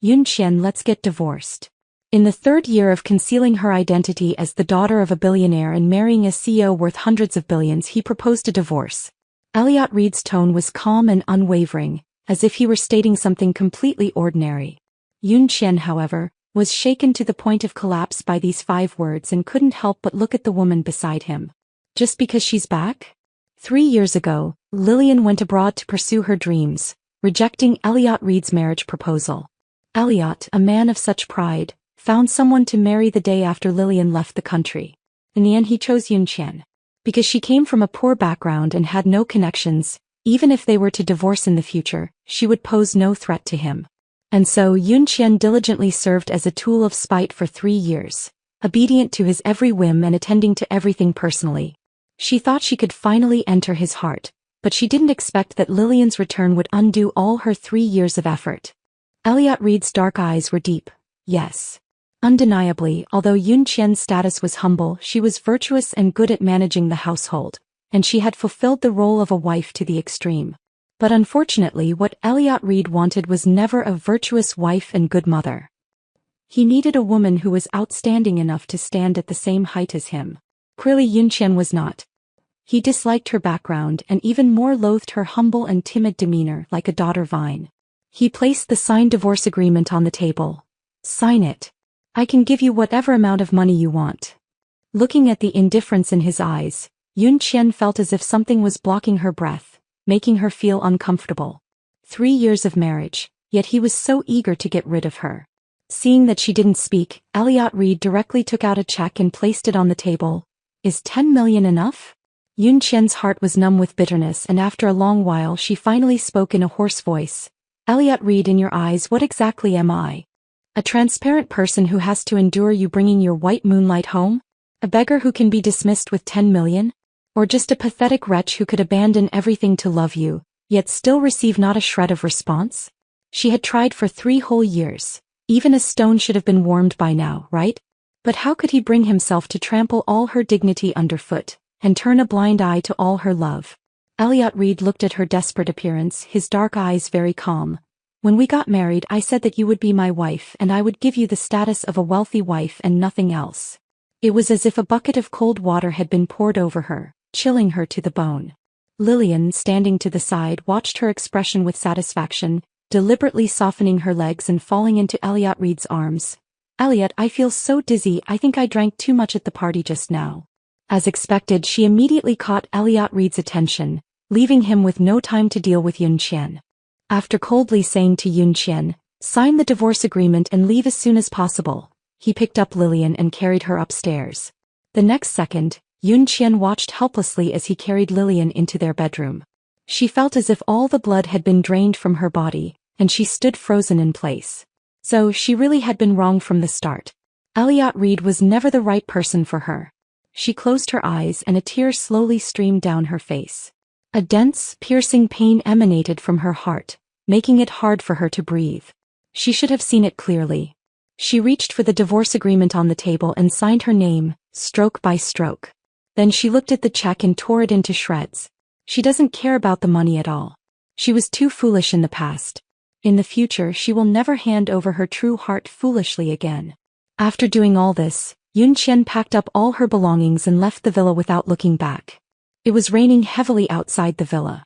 Yunqian, let's get divorced. In the third year of concealing her identity as the daughter of a billionaire and marrying a CEO worth hundreds of billions, he proposed a divorce. Elliot Reed's tone was calm and unwavering, as if he were stating something completely ordinary. Yunqian, however, was shaken to the point of collapse by these 5 words and couldn't help but look at the woman beside him. Just because she's back? 3 years ago, Lillian went abroad to pursue her dreams, rejecting Elliot Reed's marriage proposal. Elliot, a man of such pride, found someone to marry the day after Lillian left the country. In the end, he chose Yunqian. Because she came from a poor background and had no connections, even if they were to divorce in the future, she would pose no threat to him. And so Yunqian diligently served as a tool of spite for 3 years, obedient to his every whim and attending to everything personally. She thought she could finally enter his heart, but she didn't expect that Lillian's return would undo all her 3 years of effort. Elliot Reed's dark eyes were deep, yes. Undeniably, although Yunqian's status was humble, she was virtuous and good at managing the household, and she had fulfilled the role of a wife to the extreme. But unfortunately, what Elliot Reed wanted was never a virtuous wife and good mother. He needed a woman who was outstanding enough to stand at the same height as him. Clearly Yunqian was not. He disliked her background and even more loathed her humble and timid demeanor, like a daughter vine. He placed the signed divorce agreement on the table. Sign it. I can give you whatever amount of money you want. Looking at the indifference in his eyes, Yunqian felt as if something was blocking her breath, making her feel uncomfortable. 3 years of marriage, yet he was so eager to get rid of her. Seeing that she didn't speak, Elliot Reed directly took out a check and placed it on the table. Is 10 million enough? Yunqian's heart was numb with bitterness, and after a long while she finally spoke in a hoarse voice. Elliot Reed, in your eyes, what exactly am I? A transparent person who has to endure you bringing your white moonlight home? A beggar who can be dismissed with 10 million? Or just a pathetic wretch who could abandon everything to love you, yet still receive not a shred of response? She had tried for 3 whole years. Even a stone should have been warmed by now, right? But how could he bring himself to trample all her dignity underfoot, and turn a blind eye to all her love? Elliot Reed looked at her desperate appearance, his dark eyes very calm. When we got married, I said that you would be my wife and I would give you the status of a wealthy wife and nothing else. It was as if a bucket of cold water had been poured over her, chilling her to the bone. Lillian, standing to the side, watched her expression with satisfaction, deliberately softening her legs and falling into Elliot Reed's arms. Elliot, I feel so dizzy, I think I drank too much at the party just now. As expected, she immediately caught Elliot Reed's attention, leaving him with no time to deal with Yunqian. After coldly saying to Yunqian, sign the divorce agreement and leave as soon as possible, he picked up Lillian and carried her upstairs. The next second, Yunqian watched helplessly as he carried Lillian into their bedroom. She felt as if all the blood had been drained from her body, and she stood frozen in place. So she really had been wrong from the start. Elliot Reed was never the right person for her. She closed her eyes and a tear slowly streamed down her face. A dense, piercing pain emanated from her heart, making it hard for her to breathe. She should have seen it clearly. She reached for the divorce agreement on the table and signed her name, stroke by stroke. Then she looked at the check and tore it into shreds. She doesn't care about the money at all. She was too foolish in the past. In the future, she will never hand over her true heart foolishly again. After doing all this, Yunqian packed up all her belongings and left the villa without looking back. It was raining heavily outside the villa.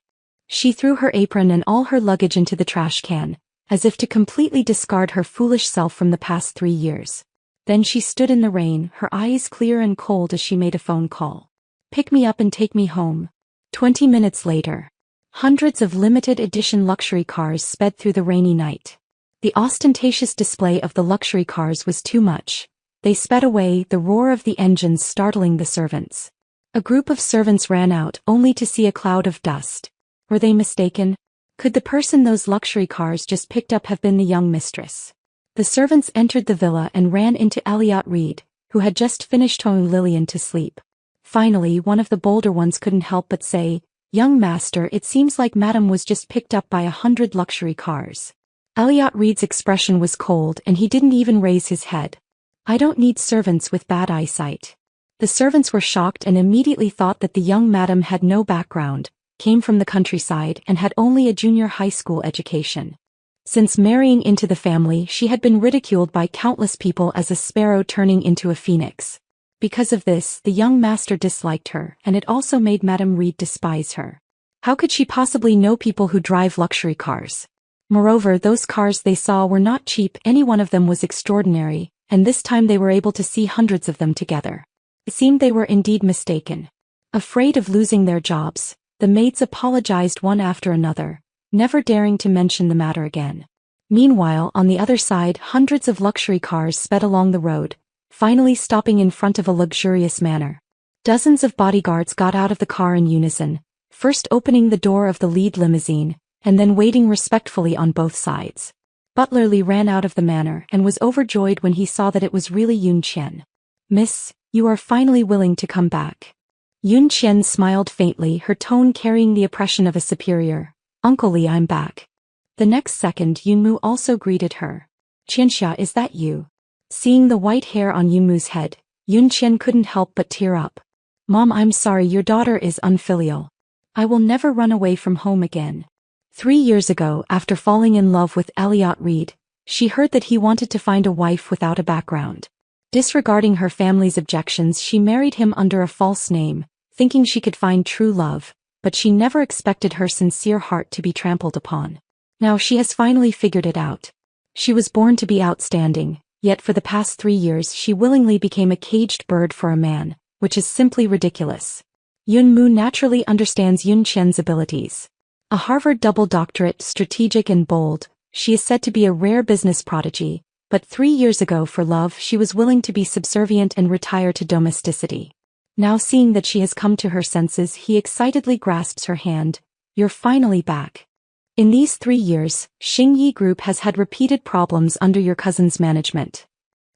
She threw her apron and all her luggage into the trash can, as if to completely discard her foolish self from the past 3 years. Then she stood in the rain, her eyes clear and cold as she made a phone call. Pick me up and take me home. 20 minutes later. Hundreds of limited edition luxury cars sped through the rainy night. The ostentatious display of the luxury cars was too much. They sped away, the roar of the engines startling the servants. A group of servants ran out, only to see a cloud of dust. Were they mistaken? Could the person those luxury cars just picked up have been the young mistress? The servants entered the villa and ran into Elliot Reed, who had just finished towing Lillian to sleep. Finally, one of the bolder ones couldn't help but say, "Young master, it seems like Madam was just picked up by 100 luxury cars." Elliot Reed's expression was cold and he didn't even raise his head. I don't need servants with bad eyesight. The servants were shocked and immediately thought that the young madam had no background, came from the countryside and had only a junior high school education. Since marrying into the family, she had been ridiculed by countless people as a sparrow turning into a phoenix. Because of this, the young master disliked her, and it also made Madame Reed despise her. How could she possibly know people who drive luxury cars? Moreover, those cars they saw were not cheap, any one of them was extraordinary, and this time they were able to see hundreds of them together. It seemed they were indeed mistaken. Afraid of losing their jobs, the maids apologized one after another, never daring to mention the matter again. Meanwhile, on the other side, hundreds of luxury cars sped along the road, finally stopping in front of a luxurious manor. Dozens of bodyguards got out of the car in unison, first opening the door of the lead limousine, and then waiting respectfully on both sides. Butler Lee ran out of the manor and was overjoyed when he saw that it was really Yun Qian. "Miss, you are finally willing to come back." Yun Qian smiled faintly, her tone carrying the oppression of a superior. "Uncle Lee, I'm back." The next second Yunmu also greeted her. "Qianxia, is that you?" Seeing the white hair on Yunmu's head, Yun Qian couldn't help but tear up. "Mom, I'm sorry, your daughter is unfilial. I will never run away from home again." 3 years ago, after falling in love with Elliot Reed, she heard that he wanted to find a wife without a background. Disregarding her family's objections, she married him under a false name, thinking she could find true love, but she never expected her sincere heart to be trampled upon. Now she has finally figured it out. She was born to be outstanding, yet for the past 3 years she willingly became a caged bird for a man, which is simply ridiculous. Yunmu naturally understands Yun Qian's abilities. A Harvard double doctorate, strategic and bold, she is said to be a rare business prodigy, but 3 years ago for love she was willing to be subservient and retire to domesticity. Now seeing that she has come to her senses, he excitedly grasps her hand. "You're finally back. In these 3 years, Xingyi Group has had repeated problems under your cousin's management."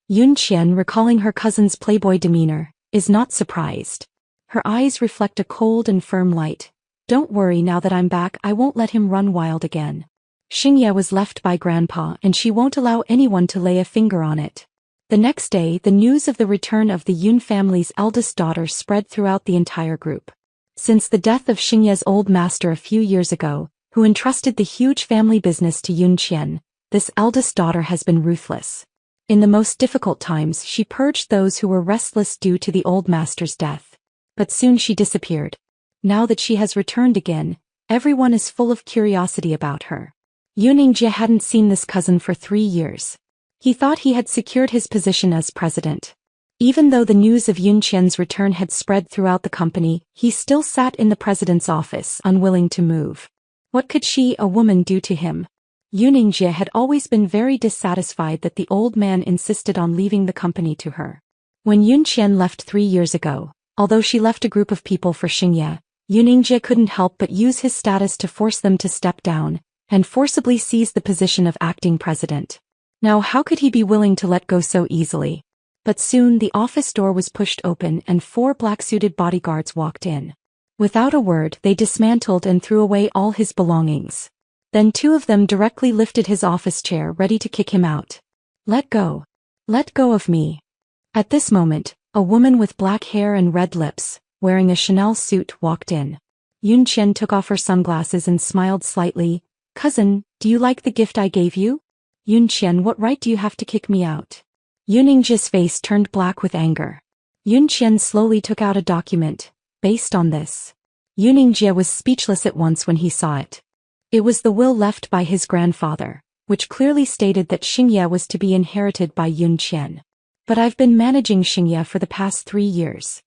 Yun Qian, recalling her cousin's playboy demeanor, is not surprised. Her eyes reflect a cold and firm light. "Don't worry, now that I'm back I won't let him run wild again. Xingye was left by Grandpa and she won't allow anyone to lay a finger on it." The next day, the news of the return of the Yun family's eldest daughter spread throughout the entire group. Since the death of Xingye's old master a few years ago, who entrusted the huge family business to Yun Qian, this eldest daughter has been ruthless. In the most difficult times, she purged those who were restless due to the old master's death. But soon she disappeared. Now that she has returned again, everyone is full of curiosity about her. Yun Yingjie hadn't seen this cousin for 3 years. He thought he had secured his position as president. Even though the news of Yun Qian's return had spread throughout the company, he still sat in the president's office, unwilling to move. What could she, a woman, do to him? Yun Yingjie had always been very dissatisfied that the old man insisted on leaving the company to her. When Yun Qian left 3 years ago, although she left a group of people for Xingye, Yun Yingjie couldn't help but use his status to force them to step down, and forcibly seize the position of acting president. Now how could he be willing to let go so easily? But soon the office door was pushed open and 4 black-suited bodyguards walked in. Without a word, they dismantled and threw away all his belongings. Then 2 of them directly lifted his office chair, ready to kick him out. "Let go. Let go of me." At this moment, a woman with black hair and red lips, wearing a Chanel suit, walked in. Yun Qian took off her sunglasses and smiled slightly. "Cousin, do you like the gift I gave you?" "Yun Qian, what right do you have to kick me out?" Yun Yingjie's face turned black with anger. Yun Qian slowly took out a document. Based on this, Yun Yingjie was speechless at once when he saw it. It was the will left by his grandfather, which clearly stated that Xingye was to be inherited by Yun Qian. "But I've been managing Xingye for the past 3 years.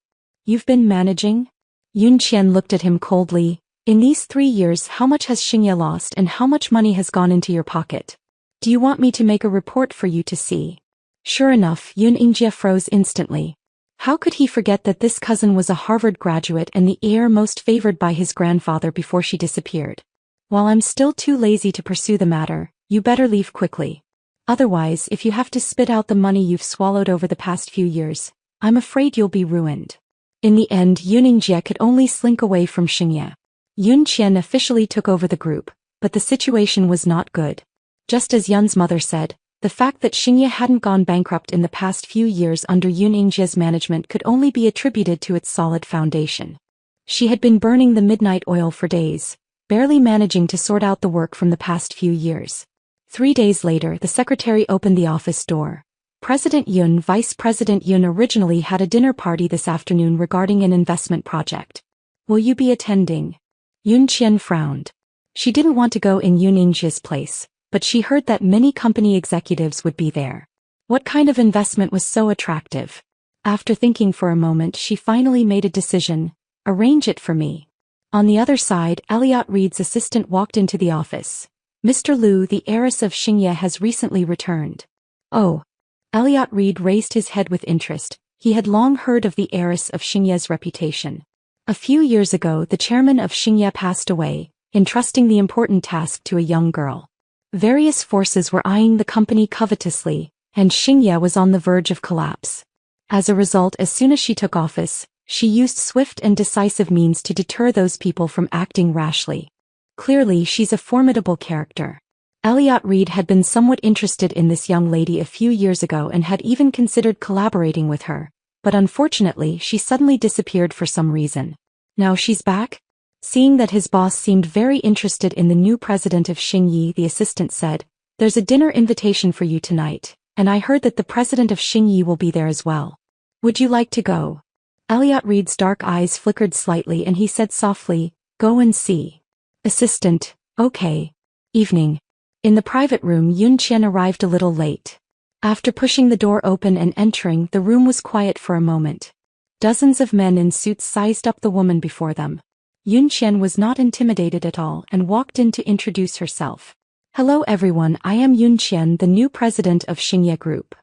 "You've been managing?" Yun Qian looked at him coldly. "In these 3 years, how much has Xingye lost and how much money has gone into your pocket? Do you want me to make a report for you to see?" Sure enough, Yun Yingjie froze instantly. How could he forget that this cousin was a Harvard graduate and the heir most favored by his grandfather before she disappeared? "While I'm still too lazy to pursue the matter, you better leave quickly. Otherwise, if you have to spit out the money you've swallowed over the past few years, I'm afraid you'll be ruined." In the end, Yun Yingjie could only slink away from Xingye. Yun Qian officially took over the group, but the situation was not good. Just as Yun's mother said, the fact that Xingye hadn't gone bankrupt in the past few years under Yun Yingjie's management could only be attributed to its solid foundation. She had been burning the midnight oil for days, barely managing to sort out the work from the past few years. 3 days later, the secretary opened the office door. President Yun, Vice President Yun originally had a dinner party this afternoon regarding an investment project. Will you be attending? Yun Qian frowned. She didn't want to go in Yun Yingxi's place, but she heard that many company executives would be there. What kind of investment was so attractive? After thinking for a moment, she finally made a decision. Arrange it for me. On the other side, Elliot Reed's assistant walked into the office. Mr. Liu, the heiress of Xingye, has recently returned. Oh. Elliot Reed raised his head with interest. He had long heard of the heiress of Xingye's reputation. A few years ago, the chairman of Xingye passed away, entrusting the important task to a young girl. Various forces were eyeing the company covetously, and Xingye was on the verge of collapse. As a result, as soon as she took office, she used swift and decisive means to deter those people from acting rashly. Clearly, she's a formidable character. Elliot Reed had been somewhat interested in this young lady a few years ago and had even considered collaborating with her, but unfortunately she suddenly disappeared for some reason. Now she's back? Seeing that his boss seemed very interested in the new president of Xingye, the assistant said, "There's a dinner invitation for you tonight, and I heard that the president of Xingye will be there as well. Would you like to go?" Elliot Reed's dark eyes flickered slightly and he said softly, "Go and see." Assistant, okay. Evening. In the private room, Yun Qian arrived a little late. After pushing the door open and entering, the room was quiet for a moment. Dozens of men in suits sized up the woman before them. Yun Qian was not intimidated at all and walked in to introduce herself. "Hello everyone, I am Yun Qian, the new president of Xingye Group."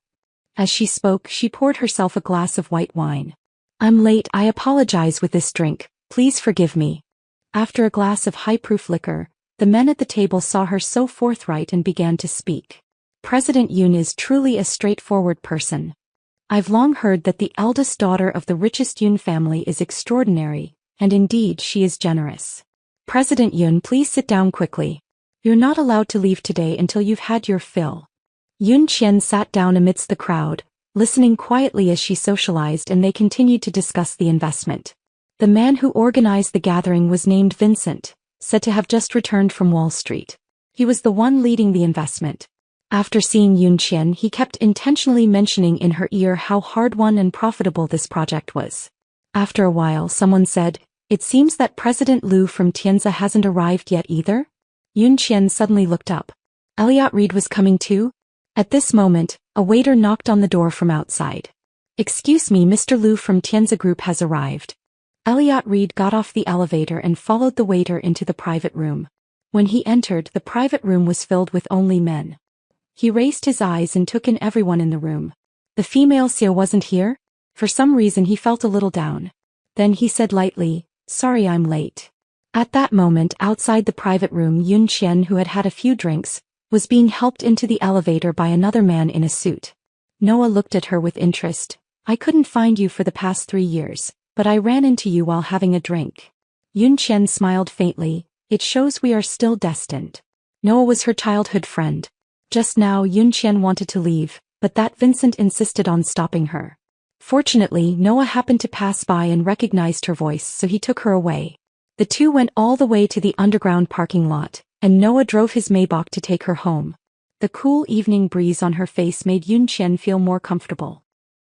As she spoke, she poured herself a glass of white wine. "I'm late, I apologize with this drink, please forgive me." After a glass of high-proof liquor, the men at the table saw her so forthright and began to speak. "President Yun is truly a straightforward person. I've long heard that the eldest daughter of the richest Yun family is extraordinary, and indeed she is generous. President Yun, please sit down quickly. You're not allowed to leave today until you've had your fill." Yun Qian sat down amidst the crowd, listening quietly as she socialized, and they continued to discuss the investment. The man who organized the gathering was named Vincent, said to have just returned from Wall Street. He was the one leading the investment. After seeing Yun Qian, he kept intentionally mentioning in her ear how hard-won and profitable this project was. After a while, someone said, "It seems that President Liu from Tianzi hasn't arrived yet either?" Yun Qian suddenly looked up. Elliot Reed was coming too? At this moment, a waiter knocked on the door from outside. "Excuse me, Mr. Liu from Tianzi Group has arrived." Elliot Reed got off the elevator and followed the waiter into the private room. When he entered, the private room was filled with only men. He raised his eyes and took in everyone in the room. The female CEO wasn't here? For some reason he felt a little down. Then he said lightly, "Sorry I'm late." At that moment, outside the private room, Yun Qian, who had had a few drinks, was being helped into the elevator by another man in a suit. Noah looked at her with interest. "I couldn't find you for the past 3 years. But I ran into you while having a drink." Yun Qian smiled faintly. "It shows we are still destined." Noah was her childhood friend. Just now Yun Qian wanted to leave, but that Vincent insisted on stopping her. Fortunately, Noah happened to pass by and recognized her voice, so he took her away. The two went all the way to the underground parking lot, and Noah drove his Maybach to take her home. The cool evening breeze on her face made Yun Qian feel more comfortable.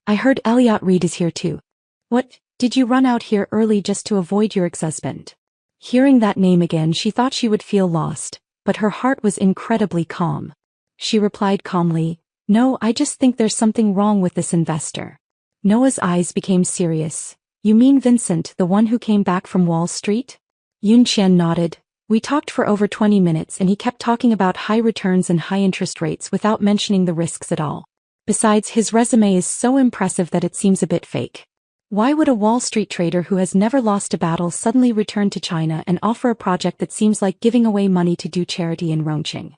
"I heard Elliot Reed is here too. What? Did you run out here early just to avoid your ex-husband?" Hearing that name again, she thought she would feel lost, but her heart was incredibly calm. She replied calmly, "No, I just think there's something wrong with this investor." Noah's eyes became serious. "You mean Vincent, the one who came back from Wall Street?" Yun Qian nodded. "We talked for over 20 minutes and he kept talking about high returns and high interest rates without mentioning the risks at all. Besides, his resume is so impressive that it seems a bit fake. Why would a Wall Street trader who has never lost a battle suddenly return to China and offer a project that seems like giving away money to do charity in Rongqing?"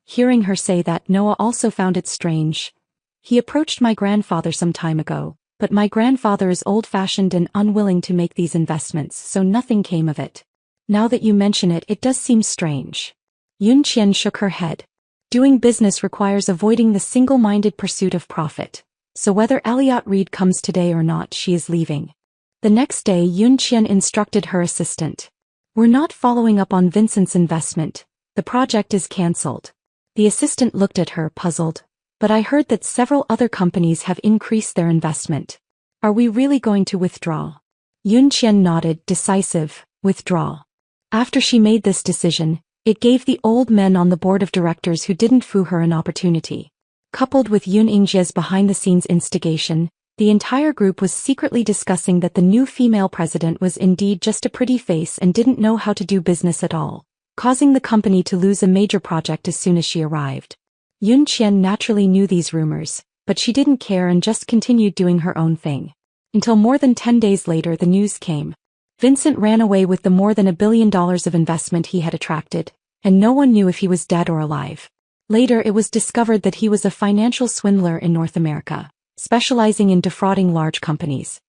Hearing her say that, Noah also found it strange. "He approached my grandfather some time ago, but my grandfather is old-fashioned and unwilling to make these investments, so nothing came of it. Now that you mention it, it does seem strange." Yun Qian shook her head. Doing business requires avoiding the single-minded pursuit of profit. So whether Elliot Reed comes today or not, she is leaving. The next day, Yun Qian instructed her assistant. "We're not following up on Vincent's investment. The project is cancelled." The assistant looked at her, puzzled. But I heard that several other companies have increased their investment. Are we really going to withdraw? Yun Qian nodded, decisive, withdraw. After she made this decision, it gave the old men on the board of directors who didn't fool her an opportunity. Coupled with Yun Yingjie's behind-the-scenes instigation, the entire group was secretly discussing that the new female president was indeed just a pretty face and didn't know how to do business at all, causing the company to lose a major project as soon as she arrived. Yun Qian naturally knew these rumors, but she didn't care and just continued doing her own thing. Until more than 10 days later the news came. Vincent ran away with the more than $1 billion of investment he had attracted, and no one knew if he was dead or alive. Later it was discovered that he was a financial swindler in North America, specializing in defrauding large companies.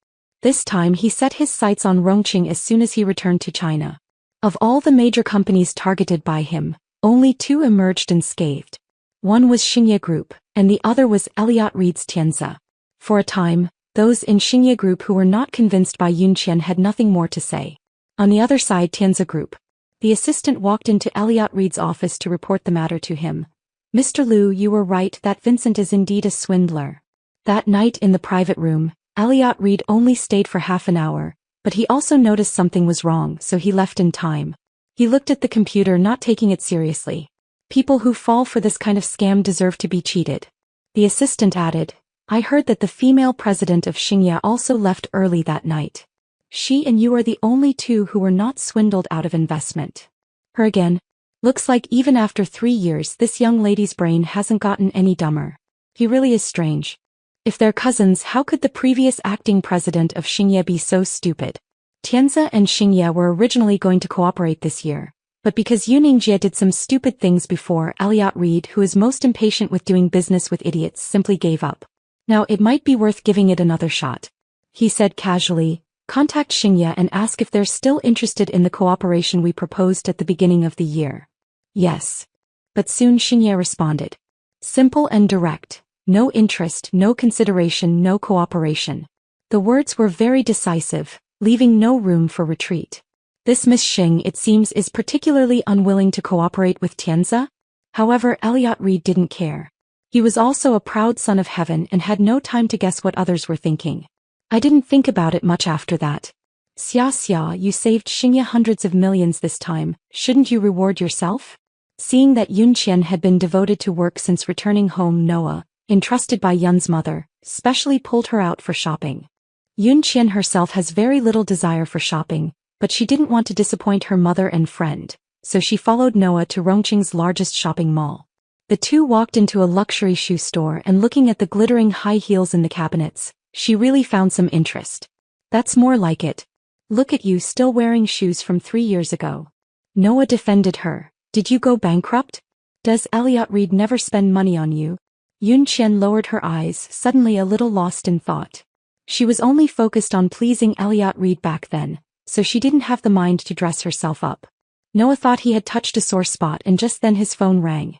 This time he set his sights on Rongqing as soon as he returned to China. Of all the major companies targeted by him, only 2 emerged unscathed. One was Xingye Group, and the other was Elliott Reed's Tianze. For a time, those in Xingye Group who were not convinced by Yun Qian had nothing more to say. On the other side, Tianze Group. The assistant walked into Elliott Reed's office to report the matter to him. Mr. Liu, you were right that Vincent is indeed a swindler. That night in the private room, Elliott Reed only stayed for half an hour, but he also noticed something was wrong, so he left in time. He looked at the computer, not taking it seriously. People who fall for this kind of scam deserve to be cheated. The assistant added, I heard that the female president of Xingye also left early that night. She and you are the only 2 who were not swindled out of investment. Her again. Looks like even after 3 years this young lady's brain hasn't gotten any dumber. He really is strange. If they're cousins, how could the previous acting president of Xingye be so stupid? Tianze and Xingye were originally going to cooperate this year. But because Yun Yingjie did some stupid things before, Elliott Reed, who is most impatient with doing business with idiots, simply gave up. Now it might be worth giving it another shot. He said casually, contact Xingye and ask if they're still interested in the cooperation we proposed at the beginning of the year. Yes. But soon Xingye responded. Simple and direct. No interest, no consideration, no cooperation. The words were very decisive, leaving no room for retreat. This Miss Xing, it seems, is particularly unwilling to cooperate with Tianze. However, Elliott Reed didn't care. He was also a proud son of heaven and had no time to guess what others were thinking. I didn't think about it much after that. Xia, you saved Xingye hundreds of millions this time, shouldn't you reward yourself? Seeing that Yun Qian had been devoted to work since returning home, Noah, entrusted by Yun's mother, specially pulled her out for shopping. Yun Qian herself has very little desire for shopping, but she didn't want to disappoint her mother and friend, so she followed Noah to Rongqing's largest shopping mall. The 2 walked into a luxury shoe store and looking at the glittering high heels in the cabinets, she really found some interest. That's more like it. Look at you still wearing shoes from 3 years ago. Noah defended her. Did you go bankrupt? Does Elliott Reed never spend money on you? Yun Qian lowered her eyes, suddenly a little lost in thought. She was only focused on pleasing Elliott Reed back then, so she didn't have the mind to dress herself up. Noah thought he had touched a sore spot and just then his phone rang.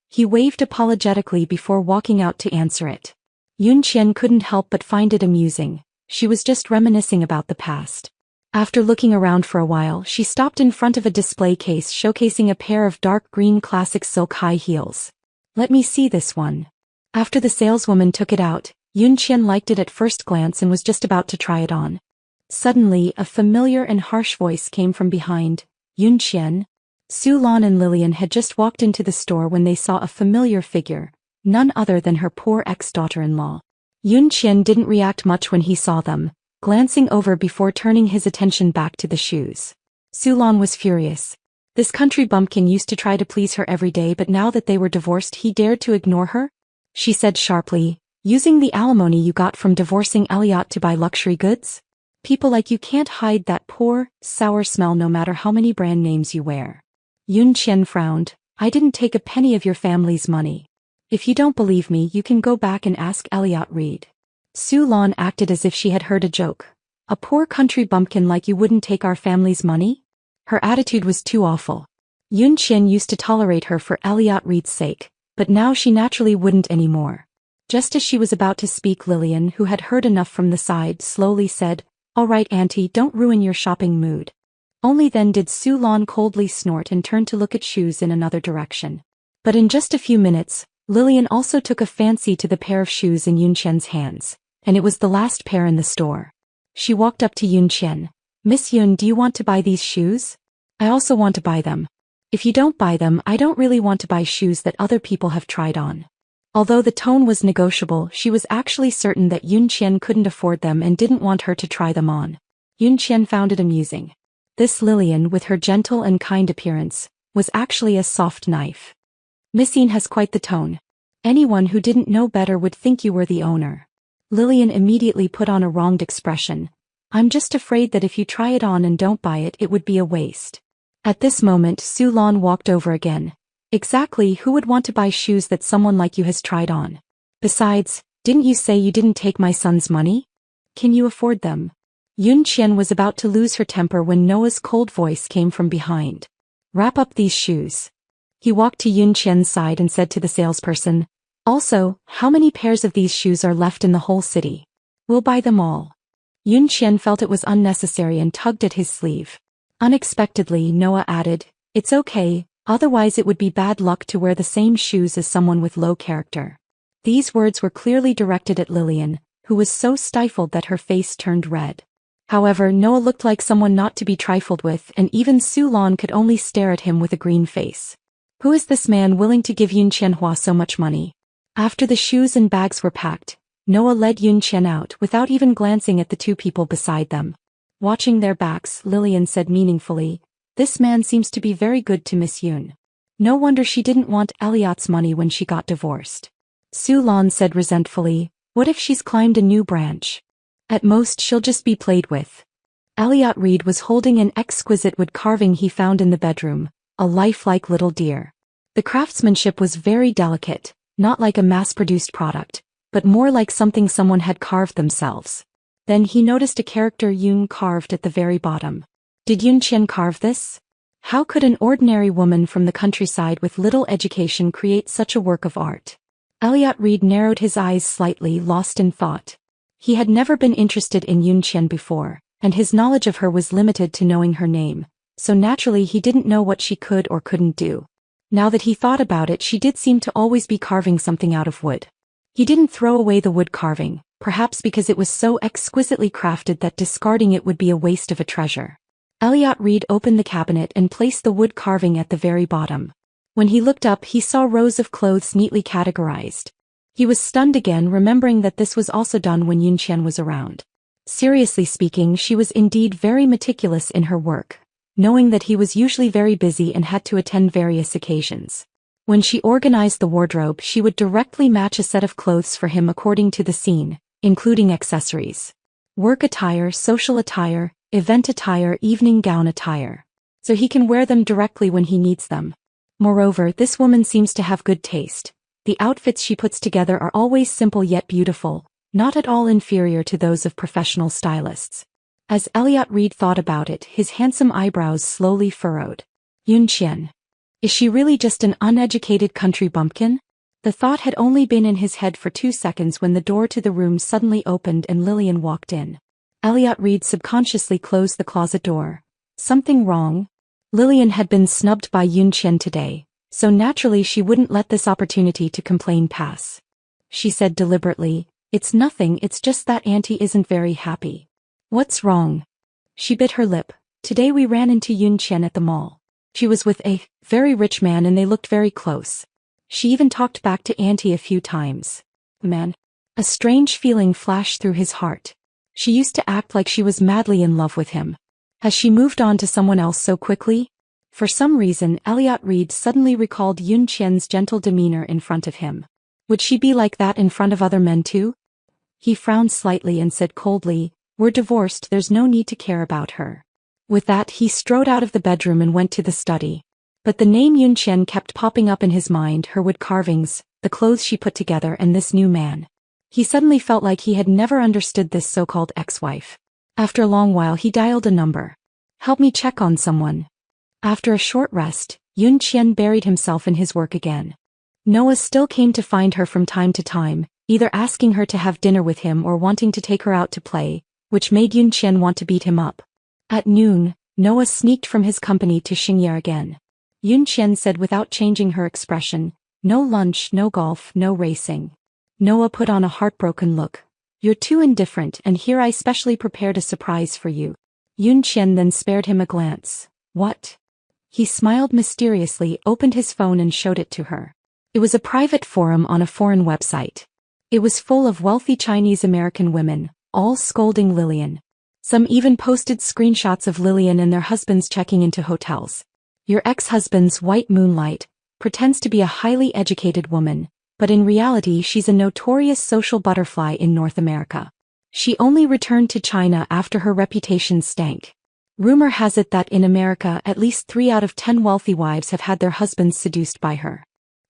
He waved apologetically before walking out to answer it. Yun Qian couldn't help but find it amusing. She was just reminiscing about the past. After looking around for a while, she stopped in front of a display case showcasing a pair of dark green classic silk high heels. Let me see this one. After the saleswoman took it out, Yun Qian liked it at first glance and was just about to try it on. Suddenly, a familiar and harsh voice came from behind. Yun Qian? Su Lan and Lillian had just walked into the store when they saw a familiar figure, none other than her poor ex-daughter-in-law. Yun Qian didn't react much when he saw them, glancing over before turning his attention back to the shoes. Su Lan was furious. This country bumpkin used to try to please her every day, but now that they were divorced he dared to ignore her? She said sharply, using the alimony you got from divorcing Elliott to buy luxury goods? People like you can't hide that poor, sour smell no matter how many brand names you wear. Yun Qian frowned. I didn't take a penny of your family's money. If you don't believe me, you can go back and ask Elliott Reed. Su Lan acted as if she had heard a joke. A poor country bumpkin like you wouldn't take our family's money? Her attitude was too awful. Yun Qian used to tolerate her for Elliott Reed's sake, but now she naturally wouldn't anymore. Just as she was about to speak, Lillian, who had heard enough from the side, slowly said, All right, Auntie, don't ruin your shopping mood. Only then did Su Lan coldly snort and turn to look at shoes in another direction. But in just a few minutes, Lillian also took a fancy to the pair of shoes in Yunqian's hands, and it was the last pair in the store. She walked up to Yunqian. "Miss Yun, do you want to buy these shoes? I also want to buy them. If you don't buy them, I don't really want to buy shoes that other people have tried on." Although the tone was negotiable, she was actually certain that Yunqian couldn't afford them and didn't want her to try them on. Yunqian found it amusing. This Lillian, with her gentle and kind appearance, was actually a soft knife. "Miss Yun has quite the tone. Anyone who didn't know better would think you were the owner." Lillian immediately put on a wronged expression. "I'm just afraid that if you try it on and don't buy it, it would be a waste." At this moment, Su Lan walked over again. "Exactly, who would want to buy shoes that someone like you has tried on? Besides, didn't you say you didn't take my son's money? Can you afford them?" Yunqian was about to lose her temper when Noah's cold voice came from behind. "Wrap up these shoes." He walked to Yunqian's side and said to the salesperson, "Also, how many pairs of these shoes are left in the whole city? We'll buy them all." Yunqian felt it was unnecessary and tugged at his sleeve. Unexpectedly, Noah added, "It's okay, otherwise it would be bad luck to wear the same shoes as someone with low character." These words were clearly directed at Lillian, who was so stifled that her face turned red. However, Noah looked like someone not to be trifled with, and even Su Lan could only stare at him with a green face. Who is this man willing to give Yunqian Hua so much money? After the shoes and bags were packed, Noah led Yunqian out without even glancing at the two people beside them. Watching their backs, Lillian said meaningfully, "This man seems to be very good to Miss Yun. No wonder she didn't want Elliot's money when she got divorced." Su Lan said resentfully, "What if she's climbed a new branch? At most she'll just be played with." Elliot Reed was holding an exquisite wood carving he found in the bedroom, a lifelike little deer. The craftsmanship was very delicate, not like a mass-produced product, but more like something someone had carved themselves. Then he noticed a character Yun carved at the very bottom. Did Yunqian carve this? How could an ordinary woman from the countryside with little education create such a work of art? Elliot Reed narrowed his eyes slightly, lost in thought. He had never been interested in Yunqian before, and his knowledge of her was limited to knowing her name, so naturally he didn't know what she could or couldn't do. Now that he thought about it, she did seem to always be carving something out of wood. He didn't throw away the wood carving, perhaps because it was so exquisitely crafted that discarding it would be a waste of a treasure. Elliot Reed opened the cabinet and placed the wood carving at the very bottom. When he looked up, he saw rows of clothes neatly categorized. He was stunned again, remembering that this was also done when Yunqian was around. Seriously speaking, she was indeed very meticulous in her work, knowing that he was usually very busy and had to attend various occasions. When she organized the wardrobe, she would directly match a set of clothes for him according to the scene, including accessories. Work attire, social attire, event attire, evening gown attire. So he can wear them directly when he needs them. Moreover, this woman seems to have good taste. The outfits she puts together are always simple yet beautiful, not at all inferior to those of professional stylists. As Elliot Reed thought about it, his handsome eyebrows slowly furrowed. Yunqian. Is she really just an uneducated country bumpkin? The thought had only been in his head for 2 seconds when the door to the room suddenly opened and Lillian walked in. Elliot Reed subconsciously closed the closet door. Something wrong? Lillian had been snubbed by Yunqian today, so naturally she wouldn't let this opportunity to complain pass. She said deliberately, "It's nothing, it's just that Auntie isn't very happy." "What's wrong?" She bit her lip. "Today we ran into Yunqian at the mall. She was with a very rich man and they looked very close. She even talked back to Auntie a few times." Man. A strange feeling flashed through his heart. She used to act like she was madly in love with him. Has she moved on to someone else so quickly? For some reason, Elliot Reed suddenly recalled Yunqian's gentle demeanor in front of him. Would she be like that in front of other men too? He frowned slightly and said coldly, "We're divorced, there's no need to care about her." With that, he strode out of the bedroom and went to the study. But the name Yunqian kept popping up in his mind, her wood carvings, the clothes she put together, and this new man. He suddenly felt like he had never understood this so-called ex-wife. After a long while he dialed a number. "Help me check on someone." After a short rest, Yunqian buried himself in his work again. Noah still came to find her from time to time, either asking her to have dinner with him or wanting to take her out to play, which made Yunqian want to beat him up. At noon, Noah sneaked from his company to Xingye again. Yun Qian said without changing her expression. No lunch, no golf, no racing. Noah put on a heartbroken look. You're too indifferent, and here I specially prepared a surprise for you. Yun Qian then spared him a glance. What? He smiled mysteriously, opened his phone and showed it to her. It was a private forum on a foreign website. It was full of wealthy Chinese American women, all scolding Lillian. Some even posted screenshots of Lillian and their husbands checking into hotels. Your ex-husband's white moonlight pretends to be a highly educated woman, but in reality she's a notorious social butterfly in North America. She only returned to China after her reputation stank. Rumor has it that in America at least 3 out of 10 wealthy wives have had their husbands seduced by her.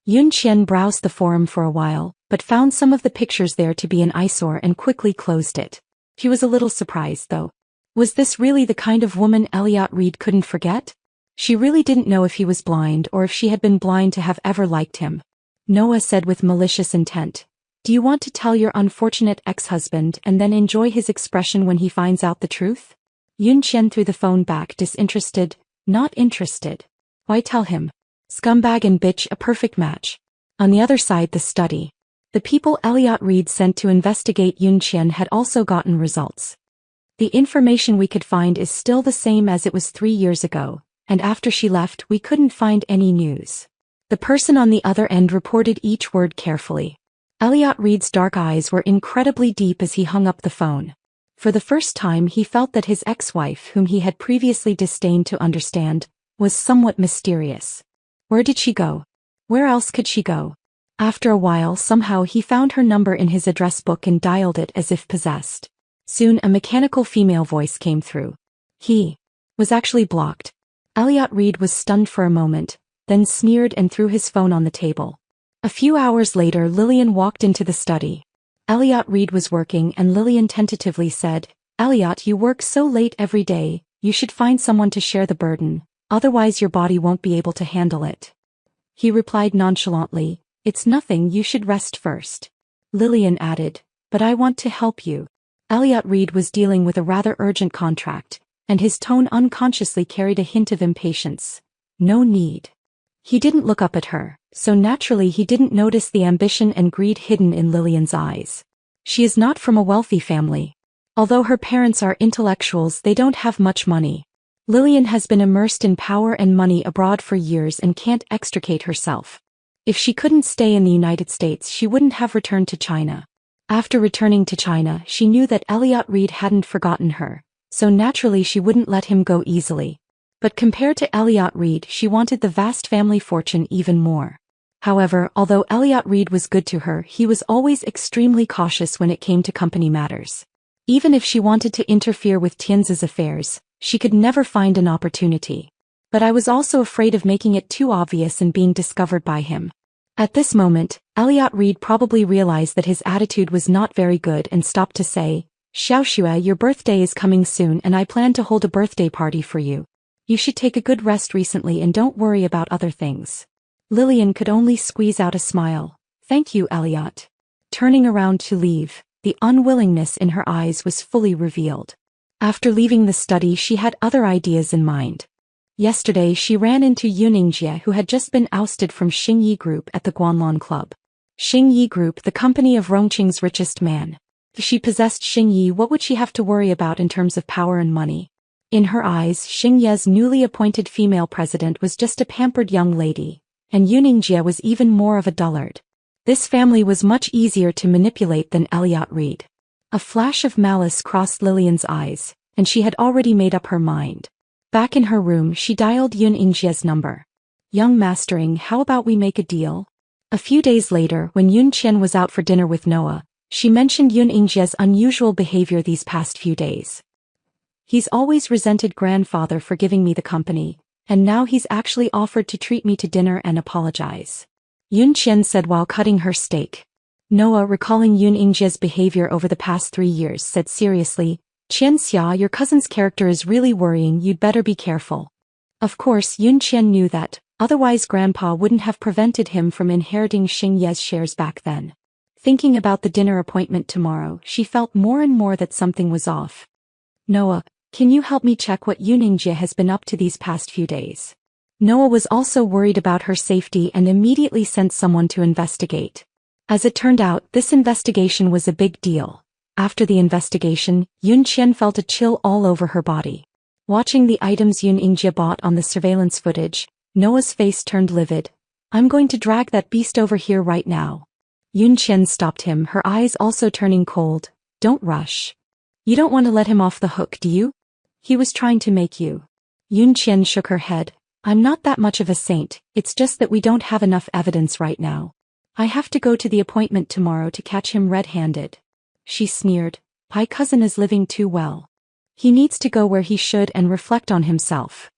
Yun Qian browsed the forum for a while, but found some of the pictures there to be an eyesore and quickly closed it. He was a little surprised, though. Was this really the kind of woman Elliot Reed couldn't forget? She really didn't know if he was blind or if she had been blind to have ever liked him. Noah said with malicious intent. Do you want to tell your unfortunate ex-husband and then enjoy his expression when he finds out the truth? Yun Qian threw the phone back, disinterested. Not interested. Why tell him? Scumbag and bitch, a perfect match. On the other side, the study. The people Elliot Reed sent to investigate Yun Qian had also gotten results. The information we could find is still the same as it was 3 years ago, and after she left we couldn't find any news. The person on the other end reported each word carefully. Elliot Reed's dark eyes were incredibly deep as he hung up the phone. For the first time he felt that his ex-wife, whom he had previously disdained to understand, was somewhat mysterious. Where did she go? Where else could she go? After a while somehow he found her number in his address book and dialed it as if possessed. Soon a mechanical female voice came through. He was actually blocked. Elliot Reed was stunned for a moment, then sneered and threw his phone on the table. A few hours later Lillian walked into the study. Elliot Reed was working and Lillian tentatively said, Elliot, you work so late every day, you should find someone to share the burden, otherwise your body won't be able to handle it. He replied nonchalantly, It's nothing, you should rest first. Lillian added, But I want to help you. Elliot Reed was dealing with a rather urgent contract, and his tone unconsciously carried a hint of impatience. No need. He didn't look up at her, so naturally he didn't notice the ambition and greed hidden in Lillian's eyes. She is not from a wealthy family. Although her parents are intellectuals, they don't have much money. Lillian has been immersed in power and money abroad for years and can't extricate herself. If she couldn't stay in the United States, she wouldn't have returned to China. After returning to China, she knew that Elliot Reed hadn't forgotten her, so naturally she wouldn't let him go easily. But compared to Elliot Reed, she wanted the vast family fortune even more. However, although Elliot Reed was good to her, he was always extremely cautious when it came to company matters. Even if she wanted to interfere with Tianzi's affairs, she could never find an opportunity. But I was also afraid of making it too obvious and being discovered by him. At this moment, Elliot Reed probably realized that his attitude was not very good and stopped to say, Xiaoxue, your birthday is coming soon and I plan to hold a birthday party for you. You should take a good rest recently and don't worry about other things. Lillian could only squeeze out a smile. Thank you, Elliot. Turning around to leave, the unwillingness in her eyes was fully revealed. After leaving the study she had other ideas in mind. Yesterday she ran into Yunningjie, who had just been ousted from Xingyi Group at the Guanlon Club. Xingyi Group, the company of Rongqing's richest man. If she possessed Xingyi, what would she have to worry about in terms of power and money? In her eyes, Xingyie's newly appointed female president was just a pampered young lady, and Yunningjie was even more of a dullard. This family was much easier to manipulate than Elliot Reed. A flash of malice crossed Lillian's eyes, and she had already made up her mind. Back in her room she dialed Yunningjie's number. Young Mastering, how about we make a deal? A few days later, when Yun Qian was out for dinner with Noah, she mentioned Yunningjie's unusual behavior these past few days. He's always resented grandfather for giving me the company, and now he's actually offered to treat me to dinner and apologize. Yun Qian said while cutting her steak. Noah, recalling Yunningjie's behavior over the past 3 years, said seriously, Qian Xia, your cousin's character is really worrying, you'd better be careful. Of course Yun Qian knew that, otherwise grandpa wouldn't have prevented him from inheriting Xingyie's shares back then. Thinking about the dinner appointment tomorrow, she felt more and more that something was off. Noah, can you help me check what Yunningjie has been up to these past few days? Noah was also worried about her safety and immediately sent someone to investigate. As it turned out, this investigation was a big deal. After the investigation, Yoon Chien felt a chill all over her body. Watching the items Yoon Ingjie bought on the surveillance footage, Noah's face turned livid. "I'm going to drag that beast over here right now." Yoon Chien stopped him, her eyes also turning cold. "Don't rush. You don't want to let him off the hook, do you? He was trying to make you." Yoon Chien shook her head. "I'm not that much of a saint, it's just that we don't have enough evidence right now. I have to go to the appointment tomorrow to catch him red-handed." She sneered. "My cousin is living too well. He needs to go where he should and reflect on himself."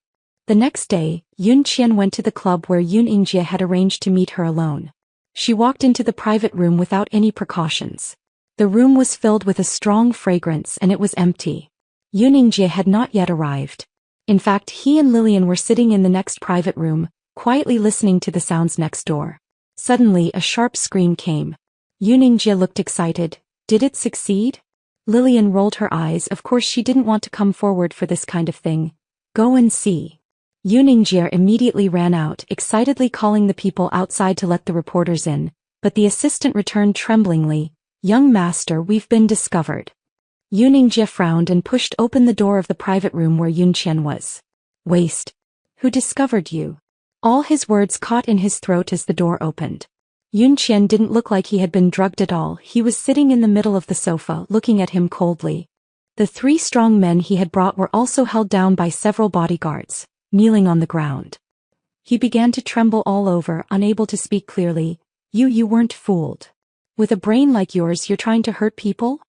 The next day, Yoon Chien went to the club where Yoon Ingjie had arranged to meet her alone. She walked into the private room without any precautions. The room was filled with a strong fragrance and it was empty. Yoon Ingjie had not yet arrived. In fact, he and Lillian were sitting in the next private room, quietly listening to the sounds next door. Suddenly, a sharp scream came. Yoon Ingjie looked excited. Did it succeed? Lillian rolled her eyes. Of course she didn't want to come forward for this kind of thing. "Go and see." Yoon Ingjie immediately ran out, excitedly calling the people outside to let the reporters in, but the assistant returned tremblingly. "Young master, we've been discovered." Yoon Ingjie frowned and pushed open the door of the private room where Yoon Chien was. "Waste. Who discovered you?" All his words caught in his throat as the door opened. Yoon Chien didn't look like he had been drugged at all. He was sitting in the middle of the sofa, looking at him coldly. The 3 strong men he had brought were also held down by several bodyguards, kneeling on the ground. He began to tremble all over, unable to speak clearly. You weren't fooled. With a brain like yours, you're trying to hurt people?"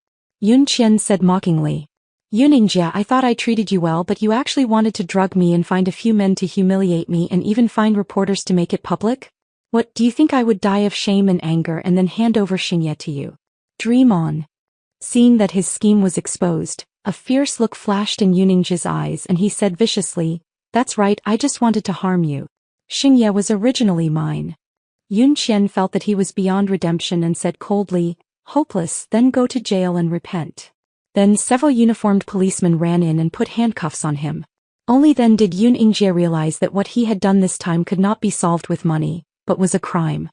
Yoon Chien said mockingly. "Yoon Ingjie, I thought I treated you well, but you actually wanted to drug me and find a few men to humiliate me and even find reporters to make it public? What, do you think I would die of shame and anger and then hand over Xingye to you? Dream on." Seeing that his scheme was exposed, a fierce look flashed in Yoon Ingjie's eyes and he said viciously, "That's right, I just wanted to harm you. Xingye was originally mine." Yoon Chien felt that he was beyond redemption and said coldly, "Hopeless, then go to jail and repent." Then several uniformed policemen ran in and put handcuffs on him. Only then did Yoon Ingjie realize that what he had done this time could not be solved with money, but was a crime.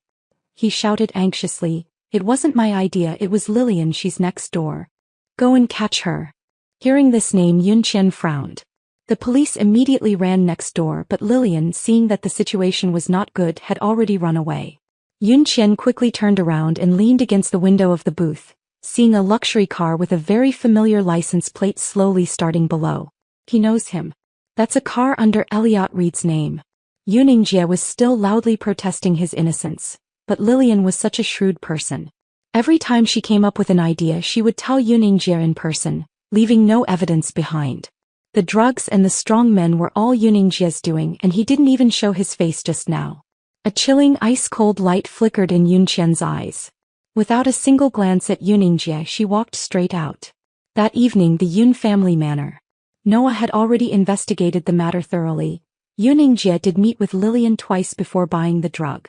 He shouted anxiously, "It wasn't my idea, it was Lillian, she's next door. Go and catch her." Hearing this name, Yoon Chien frowned. The police immediately ran next door, but Lillian, seeing that the situation was not good, had already run away. Yoon Chien quickly turned around and leaned against the window of the booth, seeing a luxury car with a very familiar license plate slowly starting below. He knows him. That's a car under Elliot Reed's name. Yoon Ingjie was still loudly protesting his innocence, but Lillian was such a shrewd person. Every time she came up with an idea, she would tell Yoon Ingjie in person, leaving no evidence behind. The drugs and the strong men were all Yoon Ingjie's doing, and he didn't even show his face just now. A chilling ice-cold light flickered in Yoon Chien's eyes. Without a single glance at Yoon Ingjie, she walked straight out. That evening, the Yoon family manor. Noah had already investigated the matter thoroughly. Yoon Ingjie did meet with Lillian twice before buying the drug.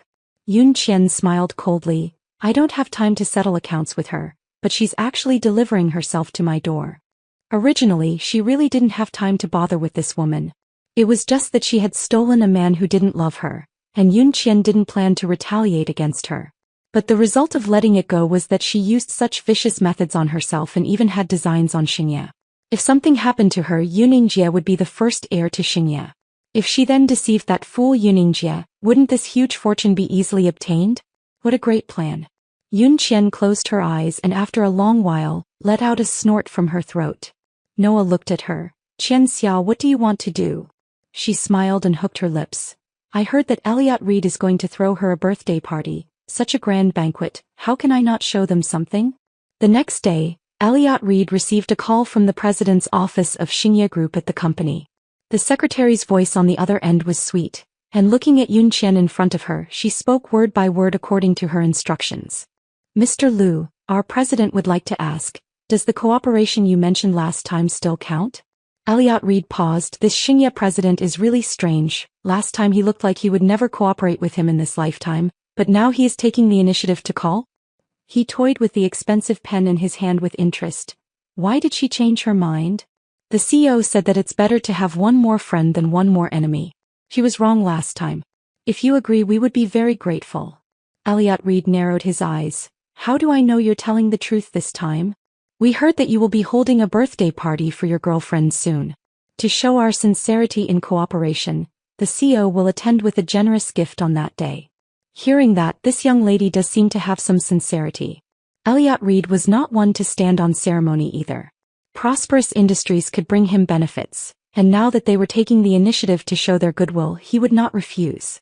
Yoon Chien smiled coldly. "I don't have time to settle accounts with her, but she's actually delivering herself to my door." Originally, she really didn't have time to bother with this woman. It was just that she had stolen a man who didn't love her, and Yoon Chien didn't plan to retaliate against her. But the result of letting it go was that she used such vicious methods on herself and even had designs on Xingye. If something happened to her, Yoon Ingjie would be the first heir to Xingye. If she then deceived that fool Yoon Ingjie, wouldn't this huge fortune be easily obtained? What a great plan. Yoon Chien closed her eyes and after a long while, let out a snort from her throat. Noah looked at her. "Chien Xiao, what do you want to do?" She smiled and hooked her lips. "I heard that Elliot Reed is going to throw her a birthday party. Such a grand banquet, how can I not show them something?" The next day, Elliot Reed received a call from the president's office of Xingye Group at the company. The secretary's voice on the other end was sweet, and looking at Yoon Chien in front of her, she spoke word by word according to her instructions. "Mr. Liu, our president would like to ask, does the cooperation you mentioned last time still count?" Elliot Reed paused. This Xingye president is really strange. Last time he looked like he would never cooperate with him in this lifetime, but now he is taking the initiative to call? He toyed with the expensive pen in his hand with interest. Why did she change her mind? The CEO said that it's better to have one more friend than one more enemy. She was wrong last time. If you agree, we would be very grateful. Elliot Reed narrowed his eyes. How do I know you're telling the truth this time? We heard that you will be holding a birthday party for your girlfriend soon. To show our sincerity in cooperation, the CEO will attend with a generous gift on that day. Hearing that, this young lady does seem to have some sincerity. Elliot Reed was not one to stand on ceremony either. Prosperous industries could bring him benefits, and now that they were taking the initiative to show their goodwill, he would not refuse.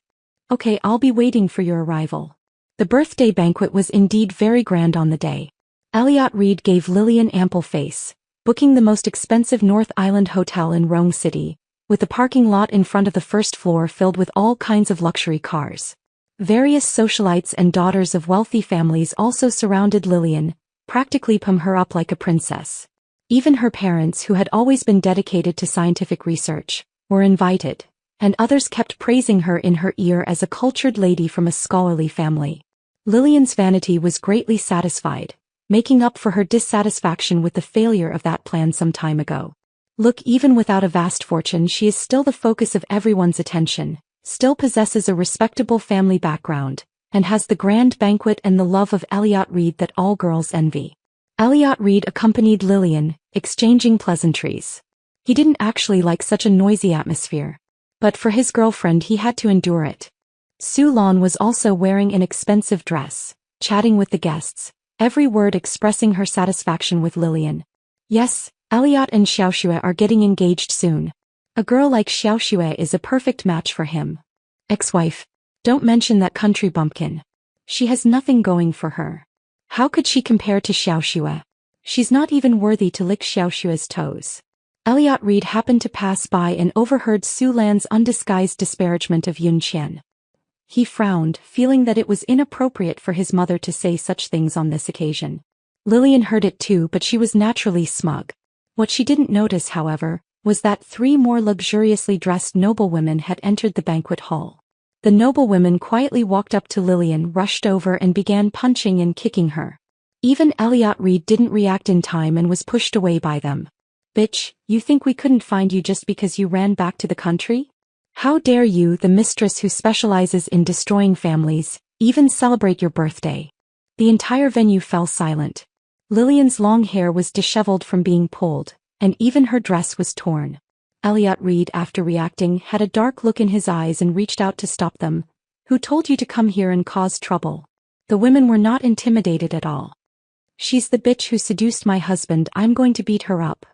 Okay, I'll be waiting for your arrival. The birthday banquet was indeed very grand on the day. Elliot Reed gave Lillian ample face, booking the most expensive North Island hotel in Rome City, with the parking lot in front of the first floor filled with all kinds of luxury cars. Various socialites and daughters of wealthy families also surrounded Lillian, practically pumping her up like a princess. Even her parents, who had always been dedicated to scientific research, were invited, and others kept praising her in her ear as a cultured lady from a scholarly family. Lillian's vanity was greatly satisfied, making up for her dissatisfaction with the failure of that plan some time ago. Look, even without a vast fortune, she is still the focus of everyone's attention, still possesses a respectable family background, and has the grand banquet and the love of Elliot Reed that all girls envy. Elliot Reed accompanied Lillian, exchanging pleasantries. He didn't actually like such a noisy atmosphere, but for his girlfriend he had to endure it. Sue Lon was also wearing an expensive dress, chatting with the guests, every word expressing her satisfaction with Lillian. Yes, Elliot and Xiaoxue are getting engaged soon. A girl like Xiaoxue is a perfect match for him. Ex-wife. Don't mention that country bumpkin. She has nothing going for her. How could she compare to Xiaoxue? She's not even worthy to lick Xiaoxue's toes. Elliot Reed happened to pass by and overheard Su Lan's undisguised disparagement of Yun Qian. He frowned, feeling that it was inappropriate for his mother to say such things on this occasion. Lillian heard it too, but she was naturally smug. What she didn't notice, however, was that 3 more luxuriously dressed noblewomen had entered the banquet hall. The noblewomen quietly walked up to Lillian, rushed over and began punching and kicking her. Even Elliot Reed didn't react in time and was pushed away by them. Bitch, you think we couldn't find you just because you ran back to the country? How dare you, the mistress who specializes in destroying families, even celebrate your birthday? The entire venue fell silent. Lillian's long hair was disheveled from being pulled, and even her dress was torn. Elliot Reed, after reacting, had a dark look in his eyes and reached out to stop them. Who told you to come here and cause trouble? The women were not intimidated at all. She's the bitch who seduced my husband, I'm going to beat her up.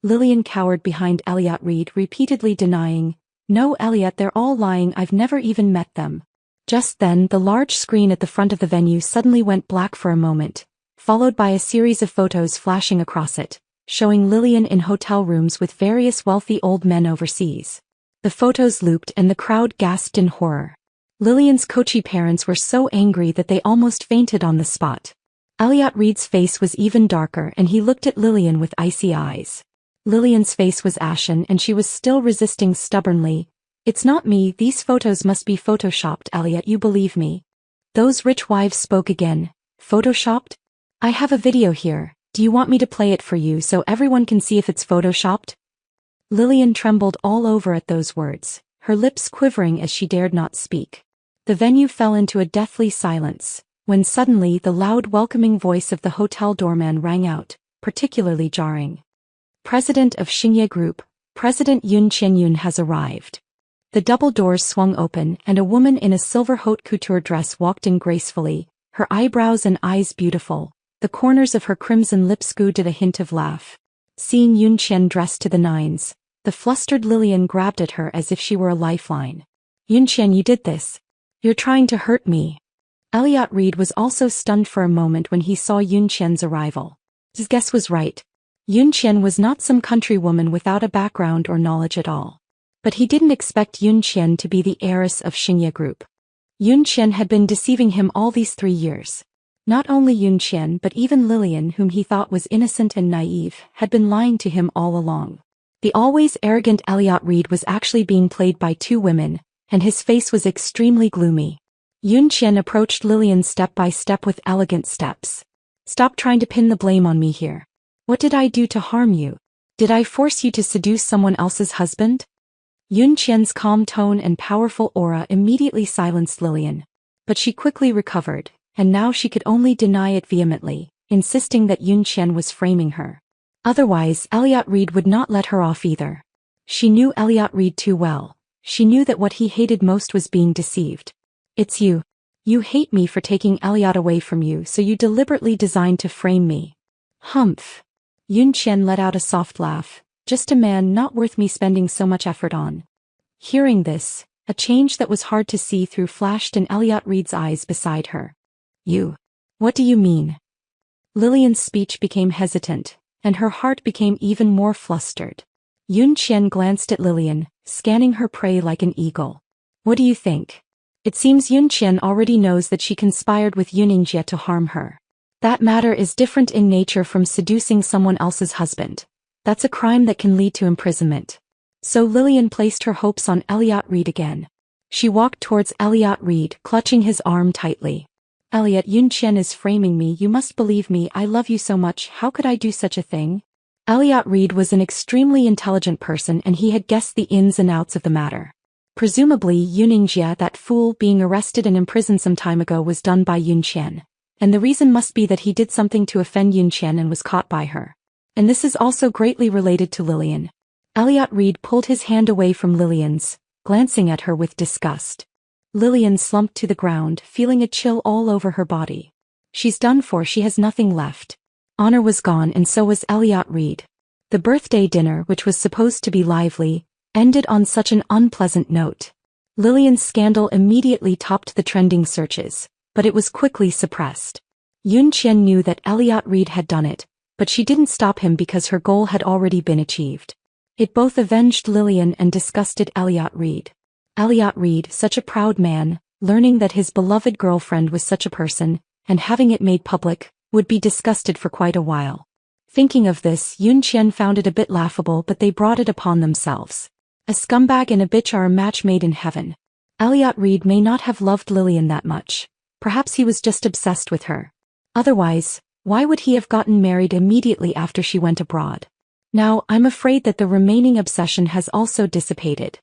Lillian cowered behind Elliot Reed, repeatedly denying, No, Elliot, they're all lying, I've never even met them. Just then, the large screen at the front of the venue suddenly went black for a moment, followed by a series of photos flashing across it, showing Lillian in hotel rooms with various wealthy old men overseas. The photos looped and the crowd gasped in horror. Lillian's coachy parents were so angry that they almost fainted on the spot. Elliot Reed's face was even darker and he looked at Lillian with icy eyes. Lillian's face was ashen and she was still resisting stubbornly. It's not me, these photos must be photoshopped, Elliot, you believe me? Those rich wives spoke again. Photoshopped? I have a video here. Do you want me to play it for you so everyone can see if it's photoshopped? Lillian trembled all over at those words, her lips quivering as she dared not speak. The venue fell into a deathly silence, when suddenly the loud welcoming voice of the hotel doorman rang out, particularly jarring. President of Xingye Group, President Yun Qianyun has arrived. The double doors swung open and a woman in a silver haute couture dress walked in gracefully, her eyebrows and eyes beautiful. The corners of her crimson lips gooded a hint of laugh. Seeing Yun Qian dressed to the nines, the flustered Lillian grabbed at her as if she were a lifeline. Yun Qian, you did this. You're trying to hurt me. Elliot Reed was also stunned for a moment when he saw Yun Qian's arrival. His guess was right. Yun Qian was not some countrywoman without a background or knowledge at all. But he didn't expect Yun Qian to be the heiress of Xingye Group. Yun Qian had been deceiving him all these 3 years. Not only Yun Qian but even Lillian, whom he thought was innocent and naive, had been lying to him all along. The always arrogant Elliot Reed was actually being played by 2 women, and his face was extremely gloomy. Yun Qian approached Lillian step by step with elegant steps. Stop trying to pin the blame on me here. What did I do to harm you? Did I force you to seduce someone else's husband? Yun Qian's calm tone and powerful aura immediately silenced Lillian. But she quickly recovered, and now she could only deny it vehemently, insisting that Yun Qian was framing her. Otherwise, Elliot Reed would not let her off either. She knew Elliot Reed too well. She knew that what he hated most was being deceived. It's you. You hate me for taking Elliot away from you, so you deliberately designed to frame me. Humph. Yun Qian let out a soft laugh. Just a man not worth me spending so much effort on. Hearing this, a change that was hard to see through flashed in Elliot Reed's eyes beside her. You. What do you mean? Lillian's speech became hesitant, and her heart became even more flustered. Yun Qian glanced at Lillian, scanning her prey like an eagle. What do you think? It seems Yun Qian already knows that she conspired with Yuningjie to harm her. That matter is different in nature from seducing someone else's husband. That's a crime that can lead to imprisonment. So Lillian placed her hopes on Elliot Reed again. She walked towards Elliot Reed, clutching his arm tightly. Elliot, Yun Qian is framing me. You must believe me. I love you so much. How could I do such a thing? Elliot Reed was an extremely intelligent person, and he had guessed the ins and outs of the matter. Presumably, Yuningjie, that fool, being arrested and imprisoned some time ago, was done by Yun Qian. And the reason must be that he did something to offend Yun Qian and was caught by her. And this is also greatly related to Lillian. Elliot Reed pulled his hand away from Lillian's, glancing at her with disgust. Lillian slumped to the ground, feeling a chill all over her body. She's done for. She has nothing left. Honor was gone, and so was Elliot Reed. The birthday dinner, which was supposed to be lively, ended on such an unpleasant note. Lillian's scandal immediately topped the trending searches, but it was quickly suppressed. Yun Qian knew that Elliot Reed had done it, but she didn't stop him because her goal had already been achieved. It both avenged Lillian and disgusted Elliot Reed. Elliot Reed, such a proud man, learning that his beloved girlfriend was such a person, and having it made public, would be disgusted for quite a while. Thinking of this, Yun Qian found it a bit laughable, but they brought it upon themselves. A scumbag and a bitch are a match made in heaven. Elliot Reed may not have loved Lillian that much. Perhaps he was just obsessed with her. Otherwise, why would he have gotten married immediately after she went abroad? Now, I'm afraid that the remaining obsession has also dissipated.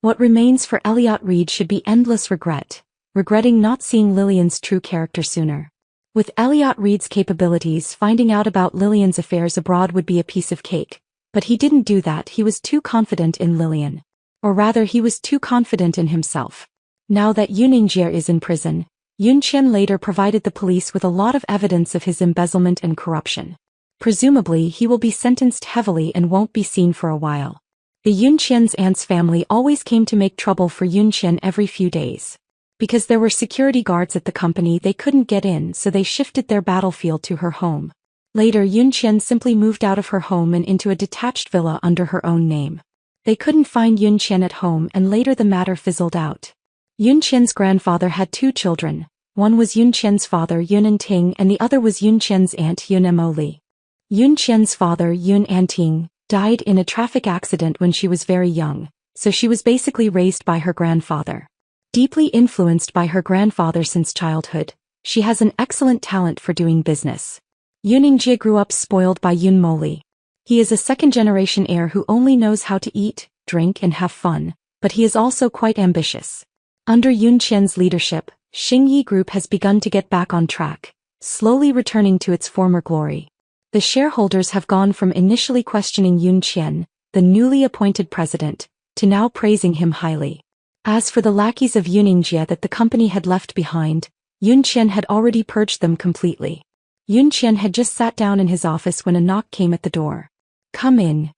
What remains for Elliot Reed should be endless regret, regretting not seeing Lillian's true character sooner. With Elliot Reed's capabilities, finding out about Lillian's affairs abroad would be a piece of cake. But he didn't do that. He was too confident in Lillian. Or rather, he was too confident in himself. Now that Yuningjie is in prison, Yun Qian later provided the police with a lot of evidence of his embezzlement and corruption. Presumably, he will be sentenced heavily and won't be seen for a while. The Yun Qian's aunt's family always came to make trouble for Yun Qian every few days. Because there were security guards at the company, they couldn't get in, so they shifted their battlefield to her home. Later, Yun Qian simply moved out of her home and into a detached villa under her own name. They couldn't find Yun Qian at home, and later the matter fizzled out. Yun Qian's grandfather had two children. One was Yun Qian's father, Yun Anting, and the other was Yun Qian's aunt, Yun Mo Li. Yun Qian's father, Yun Anting, died in a traffic accident when she was very young, so she was basically raised by her grandfather. Deeply influenced by her grandfather since childhood, she has an excellent talent for doing business. Yuningjie grew up spoiled by Yun Mo Li. He is a second-generation heir who only knows how to eat, drink and have fun, but he is also quite ambitious. Under Yun Qian's leadership, Xingyi Group has begun to get back on track, slowly returning to its former glory. The shareholders have gone from initially questioning Yun Qian, the newly appointed president, to now praising him highly. As for the lackeys of Yuningjie that the company had left behind, Yun Qian had already purged them completely. Yun Qian had just sat down in his office when a knock came at the door. Come in.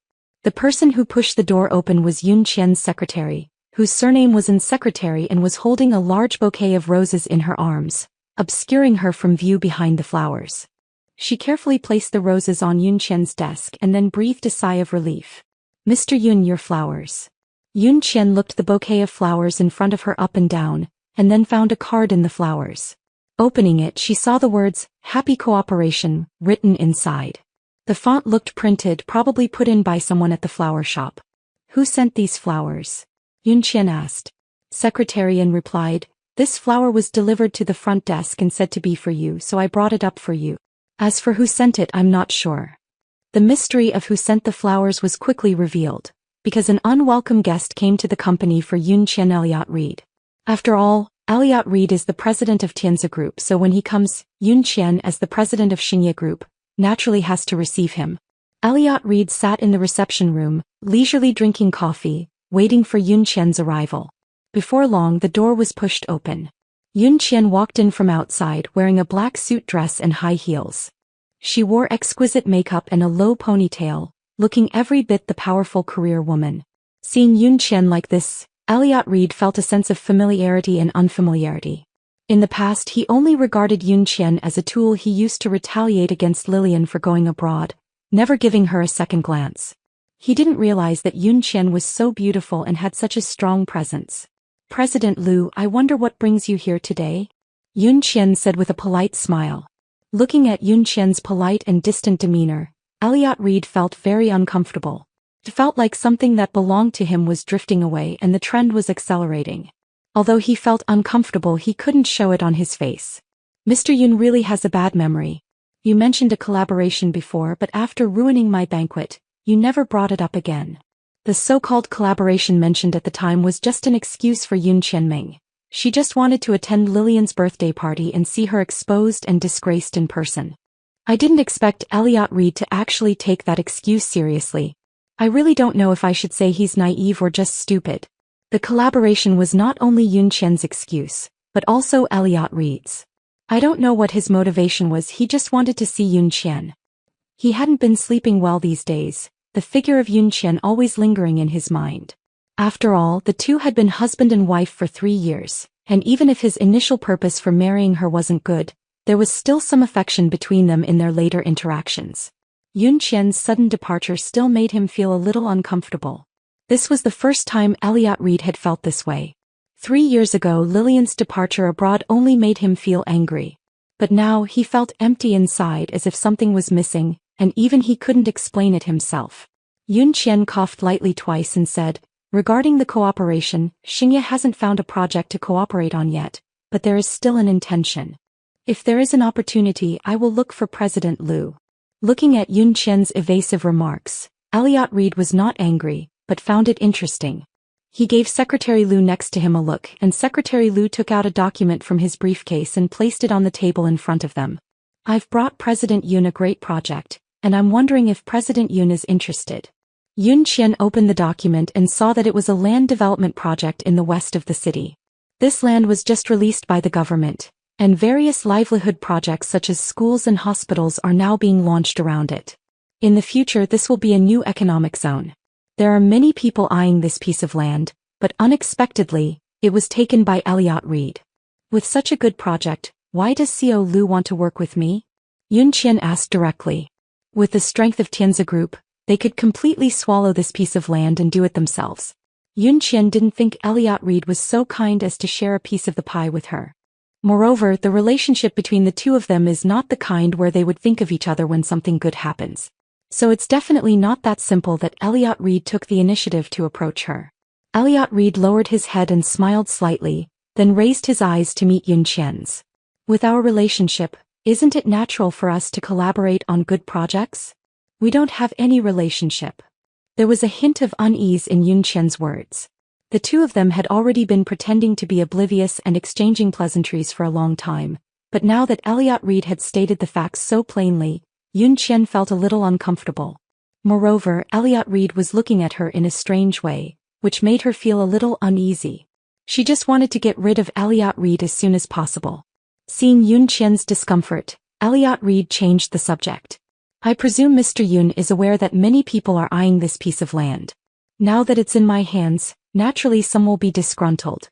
The person who pushed the door open was Yun Qian's secretary, whose surname was in secretary and was holding a large bouquet of roses in her arms, obscuring her from view behind the flowers. She carefully placed the roses on Yun Qian's desk and then breathed a sigh of relief. Mr. Yun, your flowers. Yun Qian looked the bouquet of flowers in front of her up and down, and then found a card in the flowers. Opening it, she saw the words, Happy Cooperation, written inside. The font looked printed, probably put in by someone at the flower shop. Who sent these flowers? Yun Qian asked. Secretarian replied, This flower was delivered to the front desk and said to be for you, so I brought it up for you. As for who sent it, I'm not sure. The mystery of who sent the flowers was quickly revealed. because an unwelcome guest came to the company for Yoon Chien. Elliot Reed. After all, Elliot Reed is the president of Tianza Group, so when he comes, Yoon Chien as the president of Xingye Group naturally has to receive him. Elliot Reed sat in the reception room, leisurely drinking coffee, waiting for Yoon Chien's arrival. Before long the door was pushed open. Yoon Chien walked in from outside wearing a black suit dress and high heels. She wore exquisite makeup and a low ponytail, looking every bit the powerful career woman. Seeing Yoon Chien like this, Elliot Reed felt a sense of familiarity and unfamiliarity. In the past he only regarded Yoon Chien as a tool he used to retaliate against Lillian for going abroad, never giving her a second glance. He didn't realize that Yoon Chien was so beautiful and had such a strong presence. "President Liu, I wonder what brings you here today?" Yoon Chien said with a polite smile. Looking at Yoon Chien's polite and distant demeanor, Elliot Reed felt very uncomfortable. It felt like something that belonged to him was drifting away and the trend was accelerating. Although he felt uncomfortable, he couldn't show it on his face. "Mr. Yoon really has a bad memory. You mentioned a collaboration before, but after ruining my banquet, you never brought it up again." The so-called collaboration mentioned at the time was just an excuse for Yoon Chien-ming. She just wanted to attend Lillian's birthday party and see her exposed and disgraced in person. I didn't expect Elliot Reed to actually take that excuse seriously. I really don't know if I should say he's naive or just stupid. The collaboration was not only Yoon Chien's excuse, but also Elliot Reed's. I don't know what his motivation was, he just wanted to see Yoon Chien. He hadn't been sleeping well these days, the figure of Yoon Chien always lingering in his mind. After all, the two had been husband and wife for 3 years, and even if his initial purpose for marrying her wasn't good, there was still some affection between them in their later interactions. Yoon Chien's sudden departure still made him feel a little uncomfortable. This was the first time Elliot Reed had felt this way. 3 years ago Lillian's departure abroad only made him feel angry. But now he felt empty inside, as if something was missing, and even he couldn't explain it himself. Yoon Chien coughed lightly twice and said, "Regarding the cooperation, Xingye hasn't found a project to cooperate on yet, but there is still an intention. If there is an opportunity, I will look for President Liu." Looking at Yoon Chien's evasive remarks, Elliot Reed was not angry, but found it interesting. He gave Secretary Liu next to him a look, and Secretary Liu took out a document from his briefcase and placed it on the table in front of them. "I've brought President Yoon a great project, and I'm wondering if President Yoon is interested." Yoon Chien opened the document and saw that it was a land development project in the west of the city. This land was just released by the government, and various livelihood projects such as schools and hospitals are now being launched around it. In the future this will be a new economic zone. There are many people eyeing this piece of land, but unexpectedly, it was taken by Elliot Reed. "With such a good project, why does CO Liu want to work with me?" Yoon Chien asked directly. With the strength of Tianza Group, they could completely swallow this piece of land and do it themselves. Yoon Chien didn't think Elliot Reed was so kind as to share a piece of the pie with her. Moreover, the relationship between the two of them is not the kind where they would think of each other when something good happens. So it's definitely not that simple that Elliot Reed took the initiative to approach her. Elliot Reed lowered his head and smiled slightly, then raised his eyes to meet Yoon Chien's. "With our relationship, isn't it natural for us to collaborate on good projects? We don't have any relationship." There was a hint of unease in Yoon Chien's words. The two of them had already been pretending to be oblivious and exchanging pleasantries for a long time, but now that Elliot Reed had stated the facts so plainly, Yoon Chien felt a little uncomfortable. Moreover, Elliot Reed was looking at her in a strange way, which made her feel a little uneasy. She just wanted to get rid of Elliot Reed as soon as possible. Seeing Yoon Chien's discomfort, Elliot Reed changed the subject. "I presume Mr. Yoon is aware that many people are eyeing this piece of land. Now that it's in my hands, naturally some will be disgruntled.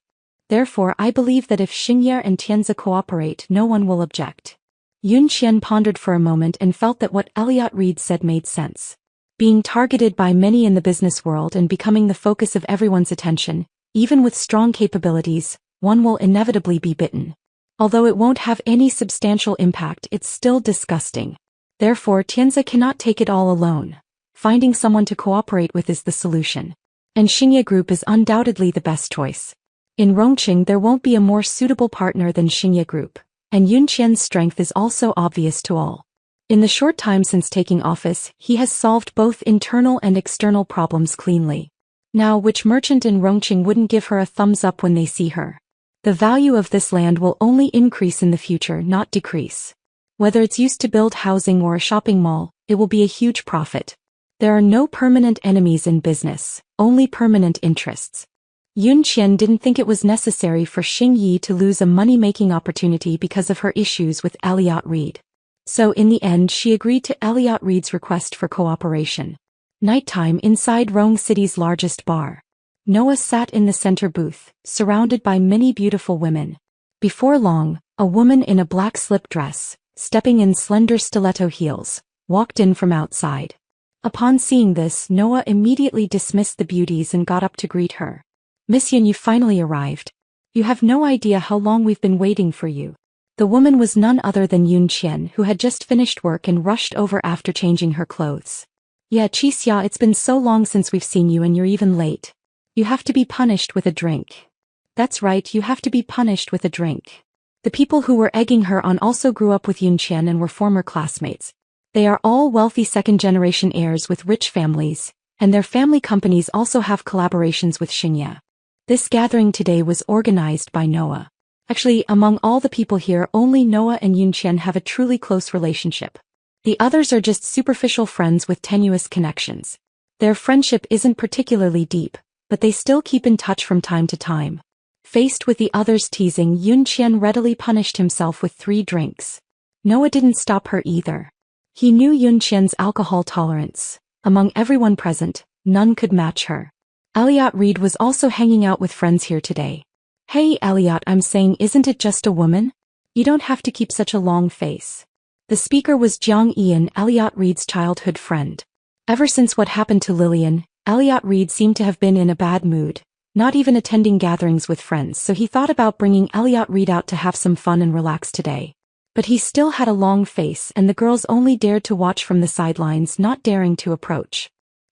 Therefore I believe that if Xingye and Tianza cooperate, no one will object." Yoon Chien pondered for a moment and felt that what Elliot Reed said made sense. Being targeted by many in the business world and becoming the focus of everyone's attention, even with strong capabilities, one will inevitably be bitten. Although it won't have any substantial impact, it's still disgusting. Therefore Tianza cannot take it all alone. Finding someone to cooperate with is the solution. And Xingye Group is undoubtedly the best choice. In Rongqing there won't be a more suitable partner than Xingye Group, and Yoon Chien's strength is also obvious to all. In the short time since taking office, he has solved both internal and external problems cleanly. Now which merchant in Rongqing wouldn't give her a thumbs up when they see her? The value of this land will only increase in the future, not decrease. Whether it's used to build housing or a shopping mall, it will be a huge profit. There are no permanent enemies in business, only permanent interests. Yun Qian didn't think it was necessary for Xing Yi to lose a money-making opportunity because of her issues with Elliot Reed. So in the end she agreed to Elliot Reed's request for cooperation. Nighttime inside Rome City's largest bar. Noah sat in the center booth, surrounded by many beautiful women. Before long, a woman in a black slip dress, stepping in slender stiletto heels, walked in from outside. Upon seeing this, Noah immediately dismissed the beauties and got up to greet her. "Miss Yin, you finally arrived. You have no idea how long we've been waiting for you." The woman was none other than Yun Qian, who had just finished work and rushed over after changing her clothes. "Yeah, Qixia, it's been so long since we've seen you and you're even late. You have to be punished with a drink." "That's right, you have to be punished with a drink." The people who were egging her on also grew up with Yun Qian and were former classmates. They are all wealthy second-generation heirs with rich families, and their family companies also have collaborations with Xingye. This gathering today was organized by Noah. Actually, among all the people here, only Noah and Yun Qian have a truly close relationship. The others are just superficial friends with tenuous connections. Their friendship isn't particularly deep, but they still keep in touch from time to time. Faced with the others' teasing, Yun Qian readily punished himself with 3 drinks. Noah didn't stop her either. He knew Yun Qian's alcohol tolerance. Among everyone present, none could match her. Elliot Reed was also hanging out with friends here today. "Hey Elliot, I'm saying, isn't it just a woman? You don't have to keep such a long face." The speaker was Jiang Ian, Elliot Reed's childhood friend. Ever since what happened to Lillian, Elliot Reed seemed to have been in a bad mood, not even attending gatherings with friends, so he thought about bringing Elliot Reed out to have some fun and relax today. But he still had a long face and the girls only dared to watch from the sidelines, not daring to approach.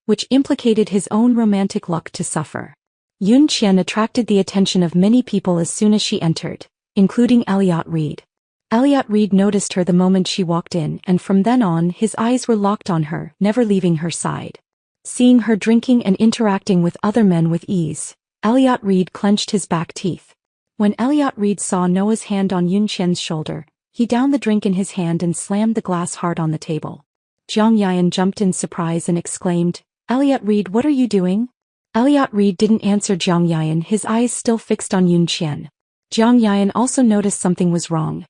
Which implicated his own romantic luck to suffer. Yun Qian attracted the attention of many people as soon as she entered, including Elliot Reed. Elliot Reed noticed her the moment she walked in, and from then on his eyes were locked on her, never leaving her side. Seeing her drinking and interacting with other men with ease, Elliot Reed clenched his back teeth. When Elliot Reed saw Noah's hand on Yun Qian's shoulder, he downed the drink in his hand and slammed the glass hard on the table. Jiang Yan jumped in surprise and exclaimed, "Elliot Reed, what are you doing?" Elliot Reed didn't answer Jiang Yan, his eyes still fixed on Yun Qian. Jiang Yan also noticed something was wrong.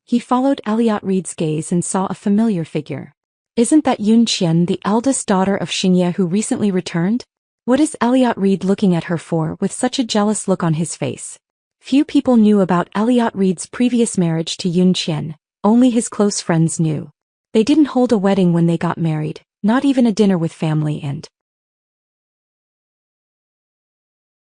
He followed Elliot Reed's gaze and saw a familiar figure. Isn't that Yun Qian, the eldest daughter of Xingye who recently returned? What is Elliot Reed looking at her for with such a jealous look on his face? Few people knew about Elliot Reed's previous marriage to Yun Qian, only his close friends knew. They didn't hold a wedding when they got married, not even a dinner with family, and